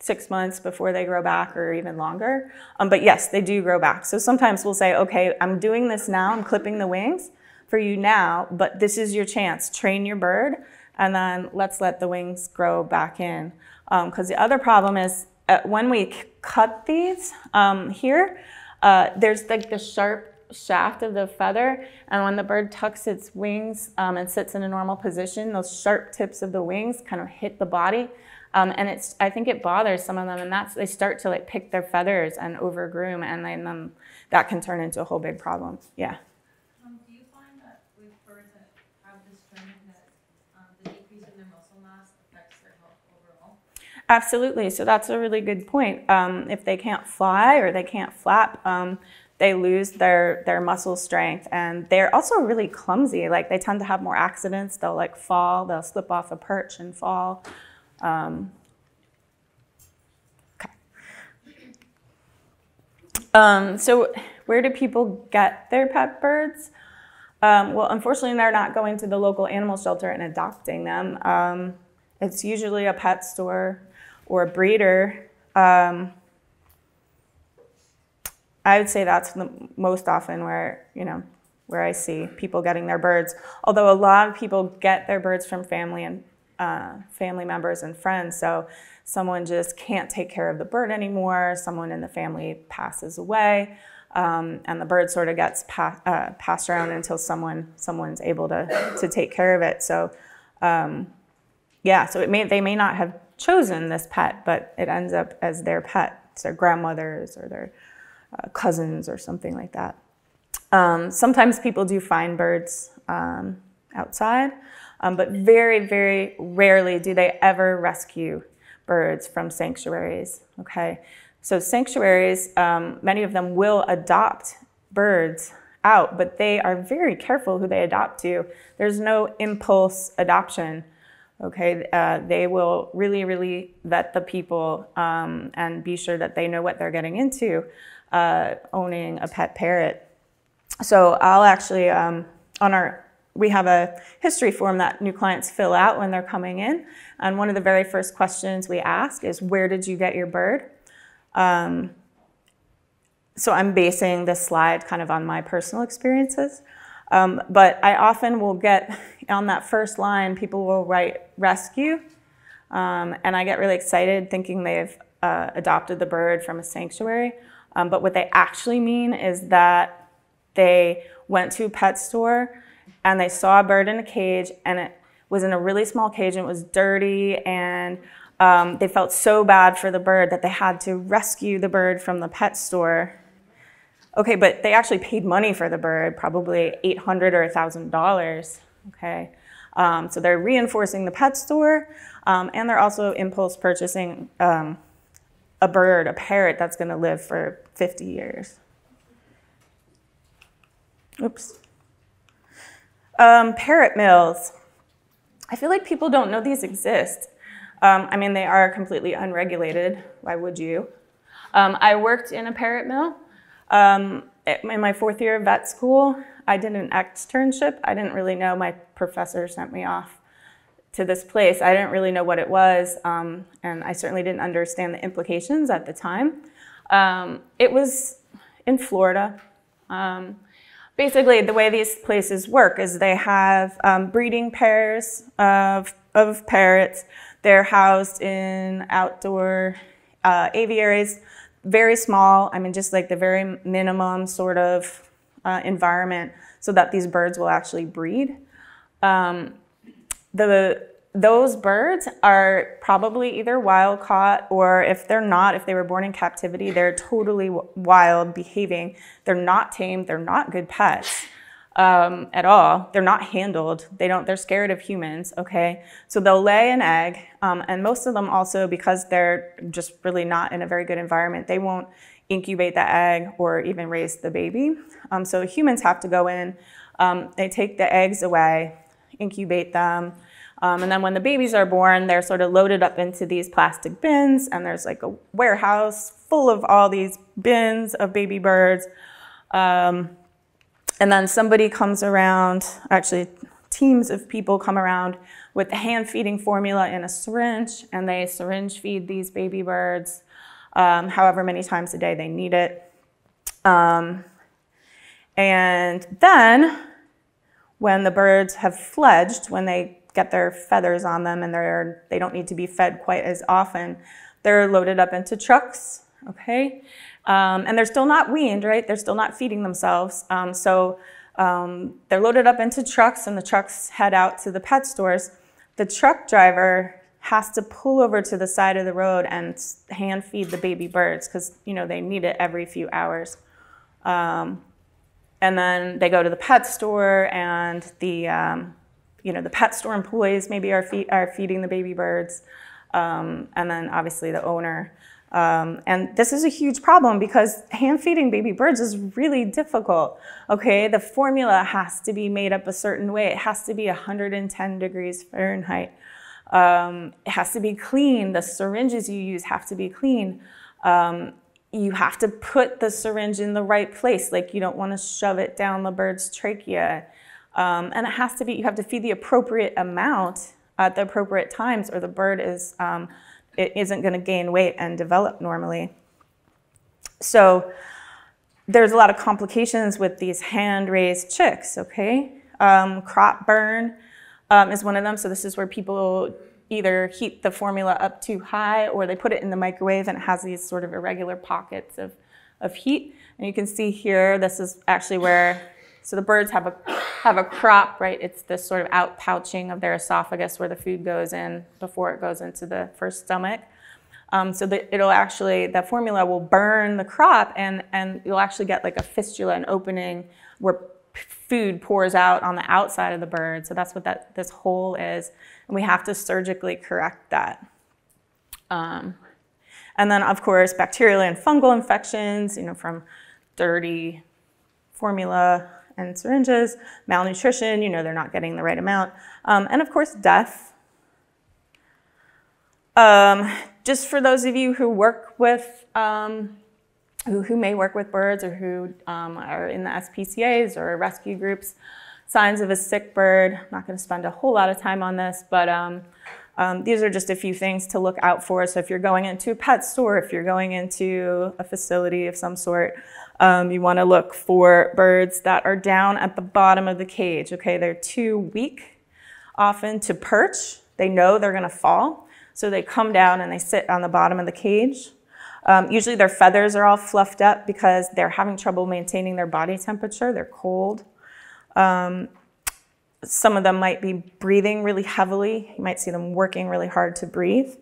6 months before they grow back or even longer. But yes, they do grow back. So sometimes we'll say, okay, I'm doing this now, I'm clipping the wings for you now, but this is your chance. Train your bird and then let's let the wings grow back in. Because the other problem is when we cut these here, there's like the sharp shaft of the feather, and when the bird tucks its wings and sits in a normal position, those sharp tips of the wings kind of hit the body, and I think it bothers some of them, and they start to like pick their feathers and overgroom, and then that can turn into a whole big problem. Yeah. Do you find that with birds that have this trend that the decrease in their muscle mass affects their health overall? Absolutely. So that's a really good point. If they can't fly or they can't flap, they lose their muscle strength, and they're also really clumsy. Like they tend to have more accidents. They'll like fall, they'll slip off a perch and fall. So where do people get their pet birds? Well, unfortunately, they're not going to the local animal shelter and adopting them. It's usually a pet store or a breeder. I would say that's the most often where I see people getting their birds. Although a lot of people get their birds from family and family members and friends. So someone just can't take care of the bird anymore. Someone in the family passes away, and the bird sort of gets passed around until someone's able to take care of it. So yeah, so they may not have chosen this pet, but it ends up as their pet. It's their grandmother's or their cousins or something like that. Sometimes people do find birds outside, but very, very rarely do they ever rescue birds from sanctuaries, okay? So sanctuaries, many of them will adopt birds out, but they are very careful who they adopt to. There's no impulse adoption, okay? They will really, really vet the people and be sure that they know what they're getting into owning a pet parrot. So I'll actually, we have a history form that new clients fill out when they're coming in. And one of the very first questions we ask is, where did you get your bird? So I'm basing this slide kind of on my personal experiences. But I often will get, on that first line, people will write rescue. And I get really excited thinking they've adopted the bird from a sanctuary. But what they actually mean is that they went to a pet store and they saw a bird in a cage, and it was in a really small cage and it was dirty, and they felt so bad for the bird that they had to rescue the bird from the pet store. Okay, but they actually paid money for the bird, probably $800 or $1,000, okay? So they're reinforcing the pet store, and they're also impulse purchasing a bird, a parrot that's gonna live for 50 years. Oops. Parrot mills. I feel like people don't know these exist. I mean, they are completely unregulated. Why would you? I worked in a parrot mill. In my 4th year of vet school, I did an externship. I didn't really know. My professor sent me off to this place. I didn't really know what it was, and I certainly didn't understand the implications at the time. It was in Florida. Basically, the way these places work is they have breeding pairs of parrots. They're housed in outdoor aviaries, very small, I mean, just like the very minimum sort of environment so that these birds will actually breed. Those birds are probably either wild caught, or if they're not, if they were born in captivity, they're totally wild behaving. They're not tamed. They're not good pets at all. They're not handled. They're scared of humans, okay? So they'll lay an egg, and most of them also, because they're just really not in a very good environment, they won't incubate the egg or even raise the baby. So humans have to go in. They take the eggs away, incubate them, and then when the babies are born, they're sort of loaded up into these plastic bins, and there's like a warehouse full of all these bins of baby birds. And then somebody comes around, actually teams of people come around with the hand feeding formula in a syringe, and they syringe feed these baby birds however many times a day they need it. And then when the birds have fledged, when they get their feathers on them, and they don't need to be fed quite as often. They're loaded up into trucks, okay? And they're still not weaned, right? They're still not feeding themselves. They're loaded up into trucks, and the trucks head out to the pet stores. The truck driver has to pull over to the side of the road and hand feed the baby birds because, you know, they need it every few hours. And then they go to the pet store, and the pet store employees maybe are feeding the baby birds, and then obviously the owner. And this is a huge problem because hand feeding baby birds is really difficult. Okay, the formula has to be made up a certain way. It has to be 110 degrees Fahrenheit. It has to be clean. The syringes you use have to be clean. You have to put the syringe in the right place. Like, you don't want to shove it down the bird's trachea. And it has to be, you have to feed the appropriate amount at the appropriate times, or the bird it isn't going to gain weight and develop normally. So there's a lot of complications with these hand-raised chicks, okay? Crop burn is one of them. So this is where people either heat the formula up too high, or they put it in the microwave and it has these sort of irregular pockets of heat. And you can see here, this is actually where, so the birds have a crop, right? It's this sort of outpouching of their esophagus where the food goes in before it goes into the first stomach. So the formula will burn the crop, and you'll actually get like a fistula, an opening where food pours out on the outside of the bird. So that's what this hole is. And we have to surgically correct that. And then, of course, bacterial and fungal infections, you know, from dirty formula and syringes, malnutrition, you know, they're not getting the right amount. And, of course, death. Just for those of you who work with, who may work with birds, or who are in the SPCAs or rescue groups, signs of a sick bird. I'm not going to spend a whole lot of time on this, but these are just a few things to look out for. So if you're going into a pet store, if you're going into a facility of some sort, you want to look for birds that are down at the bottom of the cage. Okay, they're too weak often to perch. They know they're going to fall, so they come down and they sit on the bottom of the cage. Usually their feathers are all fluffed up because they're having trouble maintaining their body temperature. They're cold. Some of them might be breathing really heavily. You might see them working really hard to breathe.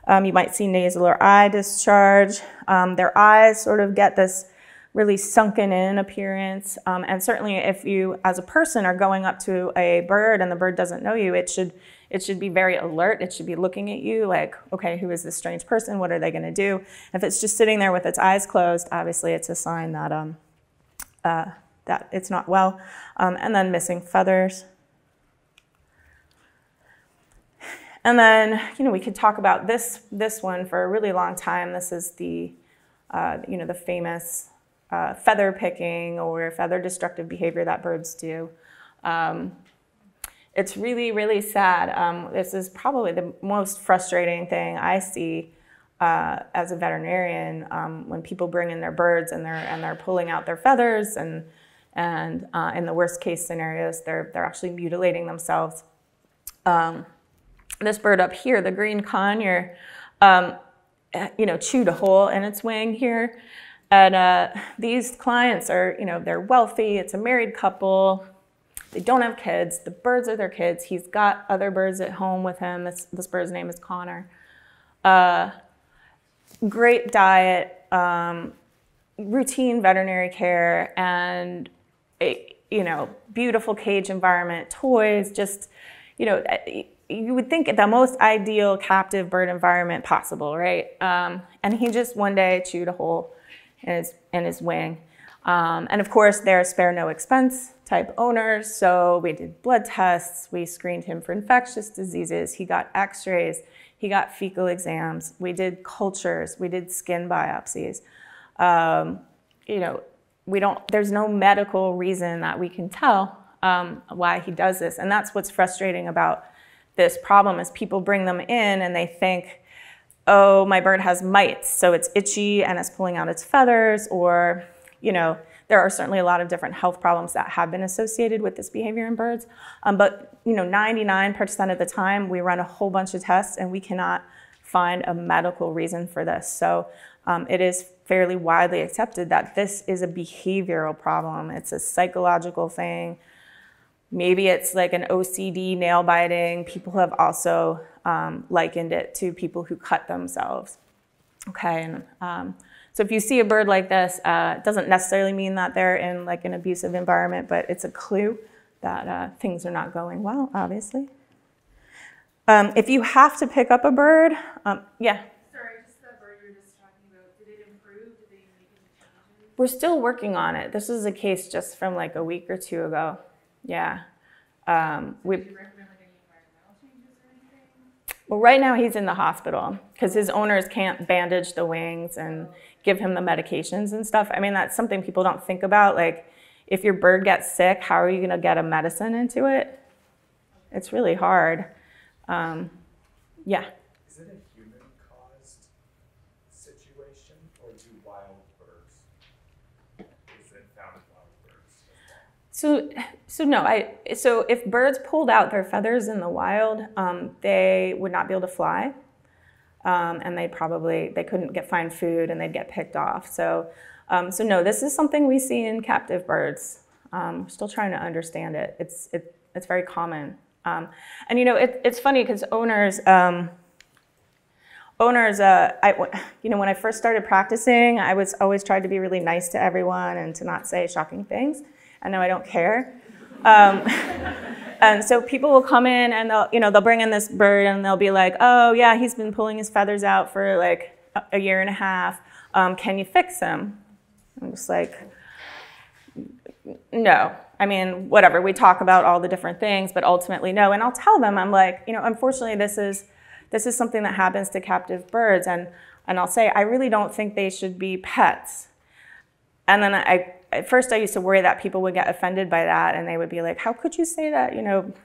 You might see nasal or eye discharge. Their eyes sort of get this really sunken in appearance. And certainly if you, as a person, are going up to a bird and the bird doesn't know you, it should be very alert. It should be looking at you like, okay, who is this strange person? What are they going to do? If it's just sitting there with its eyes closed, obviously it's a sign that, that it's not well. And then missing feathers. And then, you know, we could talk about this one for a really long time. This is the, you know, the famous feather picking or feather destructive behavior that birds do. It's really, really sad. This is probably the most frustrating thing I see as a veterinarian when people bring in their birds and they're pulling out their feathers, and in the worst case scenarios, they're actually mutilating themselves. This bird up here, the green conure, you know, chewed a hole in its wing here. And these clients are, you know, they're wealthy. It's a married couple. They don't have kids. The birds are their kids. He's got other birds at home with him. This bird's name is Connor. Great diet, routine veterinary care, and you know, beautiful cage environment, toys. Just, you know, you would think the most ideal captive bird environment possible, right? And he just one day chewed a hole in his wing. And of course, they're spare no expense type owners. So we did blood tests. We screened him for infectious diseases. He got x-rays. He got fecal exams. We did cultures. We did skin biopsies. You know, there's no medical reason that we can tell why he does this. And that's what's frustrating about this problem is people bring them in and they think, oh, my bird has mites, so it's itchy and it's pulling out its feathers, or, you know, there are certainly a lot of different health problems that have been associated with this behavior in birds. But 99% of the time, we run a whole bunch of tests and we cannot find a medical reason for this. So it is fairly widely accepted that this is a behavioral problem. It's a psychological thing. Maybe it's like an OCD, nail biting. People have also likened it to people who cut themselves. Okay, and so if you see a bird like this, it doesn't necessarily mean that they're in like an abusive environment, but it's a clue that things are not going well, obviously. If you have to pick up a bird, yeah? Sorry, just that bird you were just talking about, did it improve? Did they make any changes? We're still working on it. This is a case just from like a week or two ago. Yeah. Would you recommend like any environmental changes or anything? Well, right now he's in the hospital because his owners can't bandage the wings and give him the medications and stuff. I mean, that's something people don't think about. Like, if your bird gets sick, how are you going to get a medicine into it? It's really hard. Yeah. Is it a human-caused situation, or do wild birds? Is it found in wild birds? So no. So if birds pulled out their feathers in the wild, they would not be able to fly, and they couldn't find food, and they'd get picked off. So no, this is something we see in captive birds. We're still trying to understand it. It's very common. And it's funny because owners, when I first started practicing, I was always tried to be really nice to everyone and to not say shocking things. And now I don't care. And so people will come in and they'll bring in this bird and they'll be like, oh yeah, he's been pulling his feathers out for like a year and a half. Can you fix him? I'm just like, no. I mean, whatever, we talk about all the different things, but ultimately no. And I'll tell them, I'm like, unfortunately this is something that happens to captive birds. And I'll say, I really don't think they should be pets. And then at first I used to worry that people would get offended by that and they would be like, how could you say that?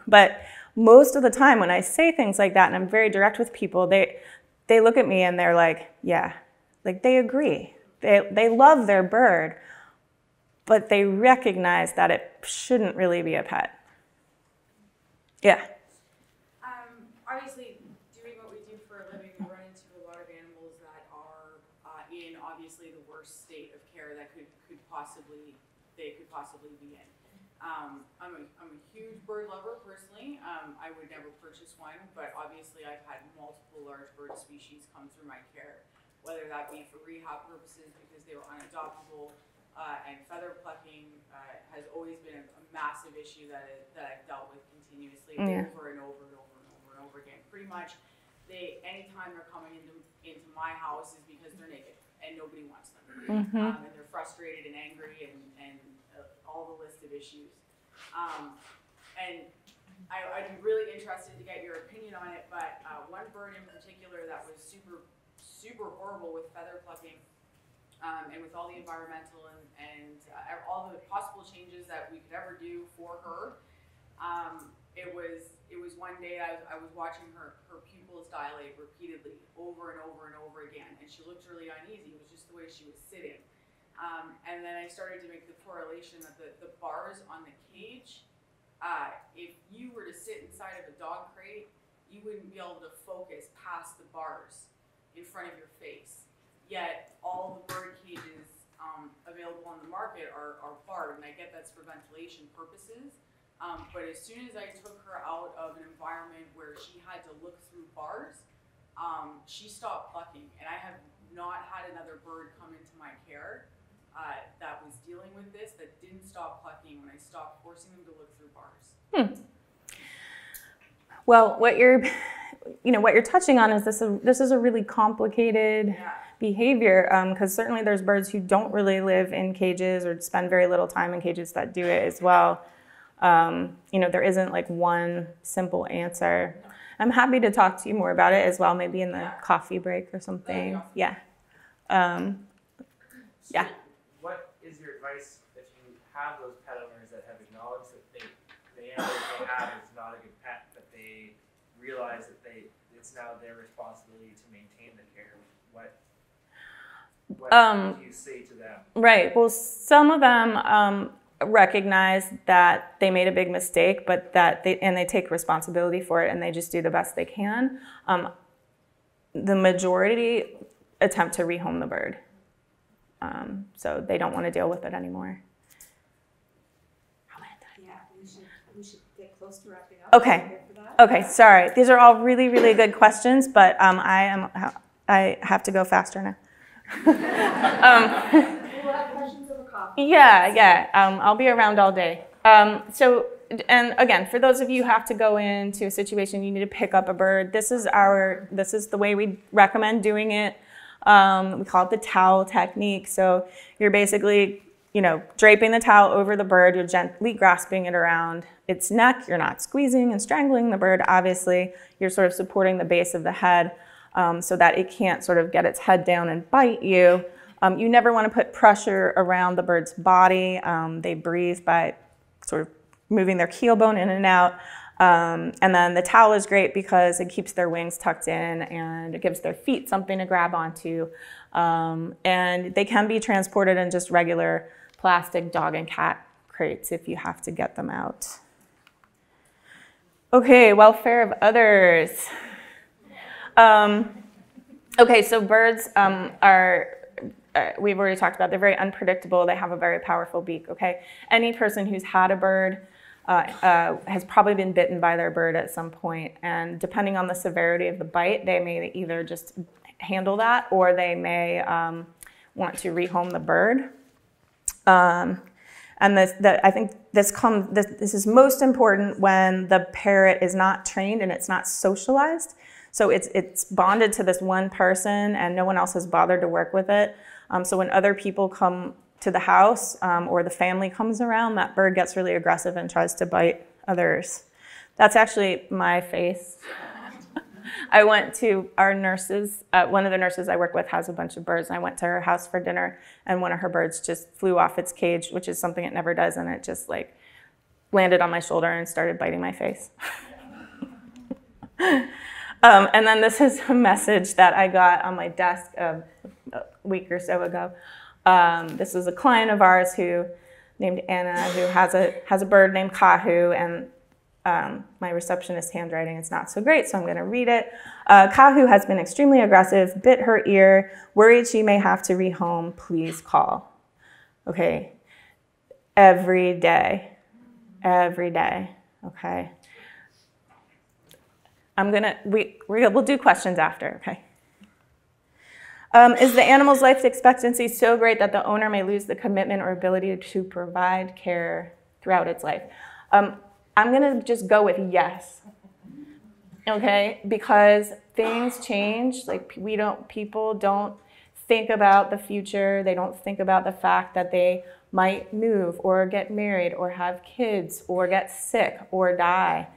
But most of the time when I say things like that and I'm very direct with people, they look at me and they're like, yeah, like they agree. They love their bird, but they recognize that it shouldn't really be a pet. Yeah. Obviously, doing what we do for a living, we run into a lot of animals that are in obviously the worst state of care that they could possibly be in. I'm a huge bird lover personally. I would never purchase one, but obviously I've had multiple large bird species come through my care, whether that be for rehab purposes because they were unadoptable. And feather plucking has always been a massive issue that I've dealt with continuously over and over and over and over and over again. Pretty much, anytime they're coming into my house is because they're naked and nobody wants them, and they're frustrated and angry and all the list of issues. And I'd be really interested to get your opinion on it. But one bird in particular that was super horrible with feather plucking. And with all the environmental and all the possible changes that we could ever do for her, it was one day I was watching her pupils dilate repeatedly over and over and over again, and she looked really uneasy. It was just the way she was sitting. And then I started to make the correlation that the bars on the cage, if you were to sit inside of a dog crate, you wouldn't be able to focus past the bars in front of your face. Yet all the bird cages available on the market are barred, and I get that's for ventilation purposes. But as soon as I took her out of an environment where she had to look through bars, she stopped plucking. And I have not had another bird come into my care that was dealing with this that didn't stop plucking when I stopped forcing them to look through bars. Well, what you're touching on is this is a really complicated behavior, because certainly there's birds who don't really live in cages or spend very little time in cages that do it as well. There isn't like one simple answer. I'm happy to talk to you more about it as well, maybe in the coffee break or something. Yeah. So what is your advice if you have those pet owners that have acknowledged that the animal they have is not a good pet, but they realize that it's now their responsibility to maintain the care? What do you say to them? Right. Well, some of them recognize that they made a big mistake, but that they take responsibility for it, and they just do the best they can. The majority attempt to rehome the bird, so they don't want to deal with it anymore. Yeah, we should get close to wrapping up. Okay. Okay. Sorry. These are all really, really good questions, but I have to go faster now. We'll have questions over coffee. Yeah. I'll be around all day. And again, for those of you who have to go into a situation, you need to pick up a bird. This is the way we recommend doing it. We call it the towel technique. So you're basically, draping the towel over the bird. You're gently grasping it around its neck. You're not squeezing and strangling the bird, obviously. You're sort of supporting the base of the head so that it can't sort of get its head down and bite you. You never want to put pressure around the bird's body. They breathe by sort of moving their keel bone in and out. And then the towel is great because it keeps their wings tucked in and it gives their feet something to grab onto. And they can be transported in just regular plastic dog and cat crates if you have to get them out. Okay, welfare of others. Okay, so birds we've already talked about, they're very unpredictable. They have a very powerful beak, okay? Any person who's had a bird has probably been bitten by their bird at some point, and depending on the severity of the bite, they may either just handle that or they may want to rehome the bird. And I think this is most important when the parrot is not trained and it's not socialized. So it's bonded to this one person and no one else has bothered to work with it. So when other people come to the house or the family comes around, that bird gets really aggressive and tries to bite others. That's actually my face. I went to our nurses, one of the nurses I work with has a bunch of birds, and I went to her house for dinner, and one of her birds just flew off its cage, which is something it never does, and it just landed on my shoulder and started biting my face. And then this is a message that I got on my desk a week or so ago. This is a client of ours named Anna, who has a bird named Kahu, and my receptionist handwriting is not so great, so I'm going to read it. Kahu has been extremely aggressive, bit her ear, worried she may have to rehome, please call. Okay, every day, okay. We'll do questions after, okay. Is the animal's life expectancy so great that the owner may lose the commitment or ability to provide care throughout its life? I'm gonna just go with yes, okay? Because things change. People don't think about the future. They don't think about the fact that they might move or get married or have kids or get sick or die.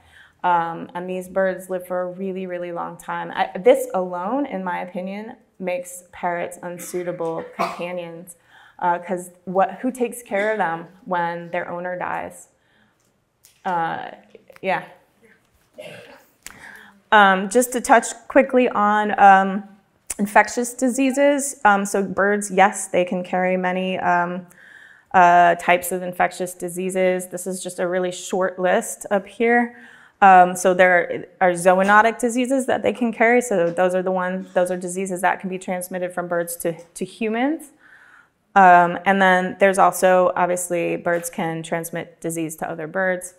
And these birds live for a really, really long time. This alone, in my opinion, makes parrots unsuitable companions because who takes care of them when their owner dies? Yeah. Just to touch quickly on infectious diseases. So birds, yes, they can carry many types of infectious diseases. This is just a really short list up here. So there are zoonotic diseases that they can carry. So those are diseases that can be transmitted from birds to humans. And then there's also, obviously, birds can transmit disease to other birds.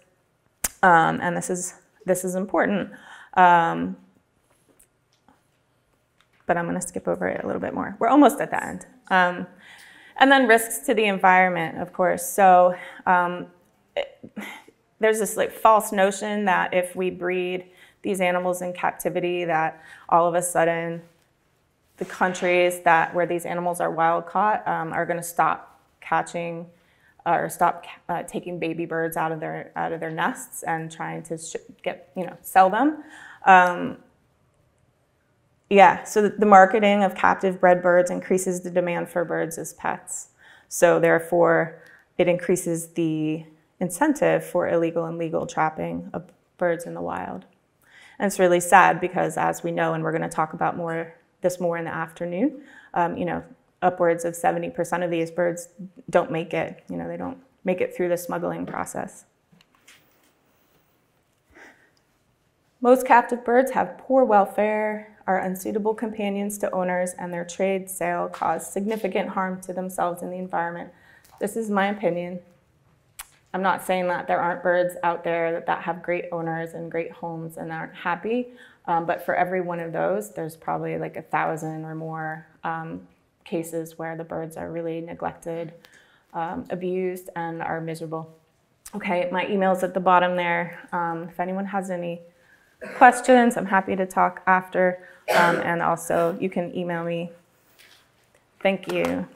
And this is important. But I'm going to skip over it a little bit more. We're almost at the end. And then risks to the environment, of course. So there's this false notion that if we breed these animals in captivity, that all of a sudden the countries where these animals are wild caught are going to stop catching or stop taking baby birds out of their nests and trying to sell them. Yeah, so the marketing of captive bred birds increases the demand for birds as pets. So therefore, it increases the incentive for illegal and legal trapping of birds in the wild. And it's really sad because, as we know, and we're going to talk about this more in the afternoon, upwards of 70% of these birds don't make it. You know, they don't make it through the smuggling process. Most captive birds have poor welfare, are unsuitable companions to owners, and their trade sale cause significant harm to themselves and the environment. This is my opinion. I'm not saying that there aren't birds out there that have great owners and great homes and aren't happy, but for every one of those, there's probably like 1,000 or more cases where the birds are really neglected, abused, and are miserable. Okay, my email's at the bottom there. If anyone has any questions, I'm happy to talk after, and also you can email me. Thank you.